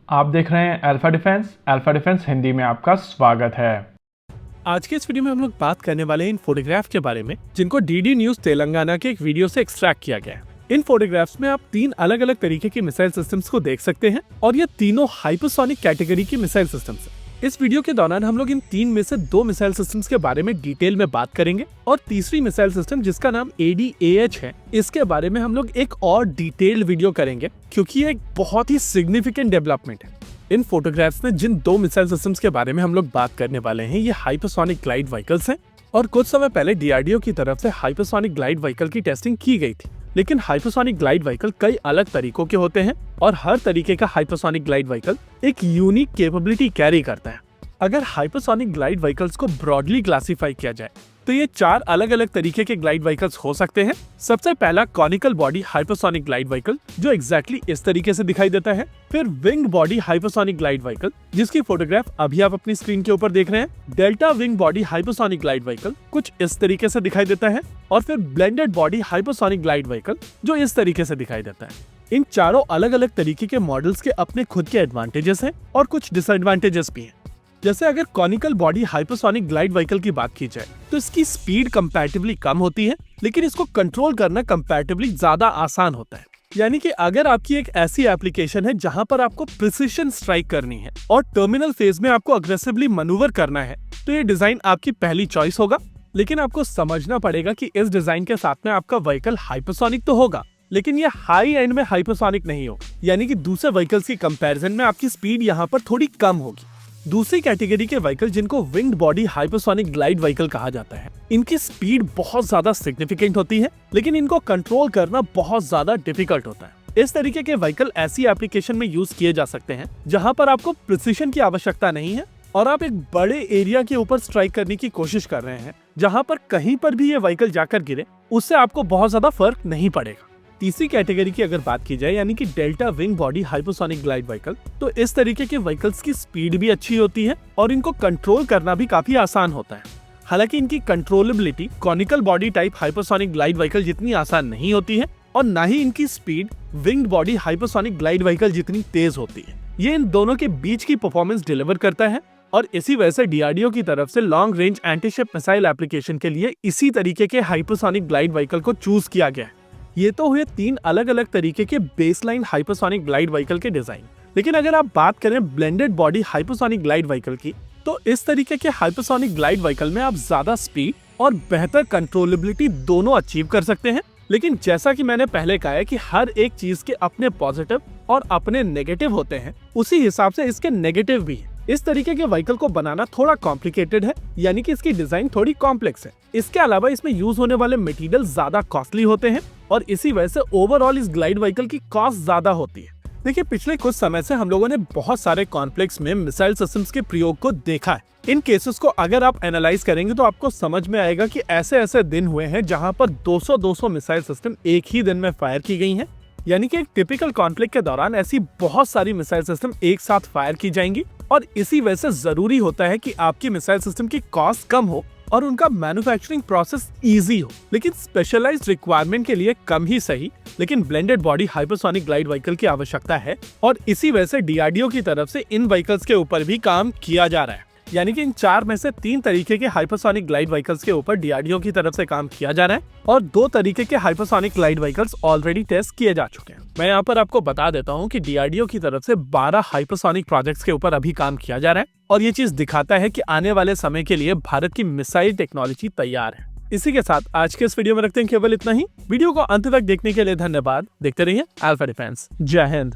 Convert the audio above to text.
आप देख रहे हैं अल्फा डिफेंस हिंदी में आपका स्वागत है। आज के इस वीडियो में हम लोग बात करने वाले हैं इन फोटोग्राफ के बारे में जिनको डीडी न्यूज तेलंगाना के एक वीडियो से एक्सट्रैक्ट किया गया है। इन फोटोग्राफ्स में आप 3 अलग अलग तरीके की मिसाइल सिस्टम्स को देख सकते हैं और ये तीनों हाइपरसोनिक कैटेगरी की मिसाइल सिस्टम्स हैं। इस वीडियो के दौरान हम लोग इन 3 में से 2 मिसाइल सिस्टम्स के बारे में डिटेल में बात करेंगे और तीसरी मिसाइल सिस्टम जिसका नाम ADAH है, इसके बारे में हम लोग एक और डिटेल्ड वीडियो करेंगे क्योंकि ये एक बहुत ही सिग्निफिकेंट डेवलपमेंट है। इन फोटोग्राफ्स में जिन 2 मिसाइल सिस्टम्स के बारे में हम लोग बात करने वाले हैं ये हाइपरसोनिक ग्लाइड व्हीकल्स हैं और कुछ समय पहले DRDO की तरफ से हाइपरसोनिक ग्लाइड व्हीकल की टेस्टिंग की गई थी। लेकिन हाइपरसोनिक ग्लाइड व्हीकल कई अलग तरीकों के होते हैं और हर तरीके का हाइपरसोनिक ग्लाइड व्हीकल एक यूनिक कैपेबिलिटी कैरी करता है। अगर हाइपरसोनिक ग्लाइड व्हीकल्स को ब्रॉडली क्लासिफाई किया जाए तो ये 4 अलग अलग तरीके के ग्लाइड व्हीकल्स हो सकते हैं। सबसे पहला conical body hypersonic glide vehicle जो एग्जैक्टली इस तरीके से दिखाई देता है। फिर wing body hypersonic glide vehicle जिसकी फोटोग्राफ अभी आप अपनी स्क्रीन के ऊपर देख रहे हैं। Delta wing body hypersonic glide vehicle कुछ इस तरीके से दिखाई देता है और फिर blended body hypersonic glide vehicle जो इस तरीके से दिखाई देता है। इन चारों अलग अलग तरीके के मॉडल्स के अपने खुद के एडवांटेजेस हैं और कुछ डिसएडवांटेजेस भी हैं। जैसे अगर conical body hypersonic glide vehicle की बात की जाए तो इसकी स्पीड कंपैरेटिवली कम होती है लेकिन इसको कंट्रोल करना कंपैरेटिवली ज्यादा आसान होता है। यानी कि अगर आपकी एक ऐसी एप्लीकेशन है जहां पर आपको प्रिसिशन स्ट्राइक करनी है और टर्मिनल फेज में आपको अग्रेसिवली मैन्यूवर करना है तो ये डिजाइन आपकी पहली चॉइस होगा। लेकिन आपको समझना पड़ेगा कि इस डिजाइन के साथ में आपका व्हीकल हाइपरसोनिक तो होगा लेकिन ये हाई एंड में हाइपरसोनिक नहीं होगा, यानी कि दूसरे व्हीकल्स की कंपैरिजन में आपकी स्पीड यहाँ पर थोड़ी कम होगी। दूसरी कैटेगरी के व्हीकल जिनको winged body hypersonic glide vehicle कहा जाता है, इनकी स्पीड बहुत ज्यादा सिग्निफिकेंट होती है लेकिन इनको कंट्रोल करना बहुत ज्यादा डिफिकल्ट होता है। इस तरीके के व्हीकल ऐसी एप्लीकेशन में यूज किए जा सकते हैं जहां पर आपको प्रिसिशन की आवश्यकता नहीं है और आप एक बड़े एरिया के ऊपर स्ट्राइक करने की कोशिश कर रहे हैं जहां पर कहीं पर भी ये व्हीकल जाकर गिरे उससे आपको बहुत ज्यादा फर्क नहीं पड़ेगा। तीसरी कैटेगरी की अगर बात की जाए यानी कि delta wing body hypersonic glide vehicle, तो इस तरीके के व्हीकल्स की स्पीड भी अच्छी होती है और इनको कंट्रोल करना भी काफी आसान होता है। हालांकि इनकी controllability conical body type hypersonic glide vehicle जितनी आसान नहीं होती है और न ही इनकी speed winged body hypersonic glide vehicle जितनी तेज होती है। ये इन दोनों के बीच की परफॉर्मेंस डिलीवर करता है और इसी वजह से DRDO की तरफ से long range antiship missile application के लिए इसी तरीके के हाइपरसोनिक ग्लाइड व्हीकल को चूज किया गया है। ये तो हुए 3 अलग अलग तरीके के बेसलाइन हाइपरसोनिक ग्लाइड व्हीकल के डिजाइन। लेकिन अगर आप बात करें blended body hypersonic glide vehicle की तो इस तरीके के हाइपरसोनिक ग्लाइड व्हीकल में आप ज्यादा स्पीड और बेहतर कंट्रोलेबिलिटी दोनों अचीव कर सकते हैं। लेकिन जैसा कि मैंने पहले कहा है कि हर एक चीज के अपने पॉजिटिव और अपने नेगेटिव होते हैं, उसी हिसाब से इसके नेगेटिव भी है। इस तरीके के व्हीकल को बनाना थोड़ा कॉम्प्लिकेटेड है, यानी कि इसकी डिजाइन थोड़ी कॉम्प्लेक्स है। इसके अलावा इसमें यूज होने वाले मटेरियल ज्यादा कॉस्टली होते हैं और इसी वजह से ओवरऑल इस ग्लाइड व्हीकल की कॉस्ट ज्यादा होती है। देखिए, पिछले कुछ समय से हम लोगों ने बहुत सारे कॉन्फ्लिक्ट्स में मिसाइल सिस्टम्स के प्रयोग को देखा है। इन केसेस को अगर आप एनालाइज करेंगे तो आपको समझ में आएगा कि ऐसे ऐसे दिन हुए हैं जहां पर 200 मिसाइल सिस्टम एक ही दिन में फायर की गई हैं। यानी कि एक टिपिकल कॉन्फ्लिक्ट के दौरान ऐसी बहुत सारी मिसाइल सिस्टम एक साथ फायर की जाएंगी और इसी वजह से जरूरी होता है कि आपकी मिसाइल सिस्टम की कॉस्ट कम हो और उनका मैन्युफैक्चरिंग प्रोसेस इजी हो। लेकिन स्पेशलाइज्ड रिक्वायरमेंट के लिए कम ही सही लेकिन blended body hypersonic glide vehicle की आवश्यकता है और इसी वजह से DRDO की तरफ से इन व्हीकल्स के ऊपर भी काम किया जा रहा है। यानी कि इन 4 में से 3 तरीके के हाइपरसोनिक ग्लाइड व्हीकल्स के ऊपर DRDO की तरफ से काम किया जा रहा है और 2 तरीके के hypersonic glide vehicles already test किए जा चुके हैं। मैं यहाँ पर आपको बता देता हूँ कि DRDO की तरफ से 12 हाइपरसोनिक प्रोजेक्ट्स के ऊपर अभी काम किया जा रहा है और ये चीज दिखाता है कि आने वाले समय के लिए भारत की मिसाइल टेक्नोलॉजी तैयार है। इसी के साथ आज के इस वीडियो में रखते हैं केवल इतना ही। वीडियो को अंत तक देखने के लिए धन्यवाद। देखते रहिए अल्फा डिफेंस। जय हिंद।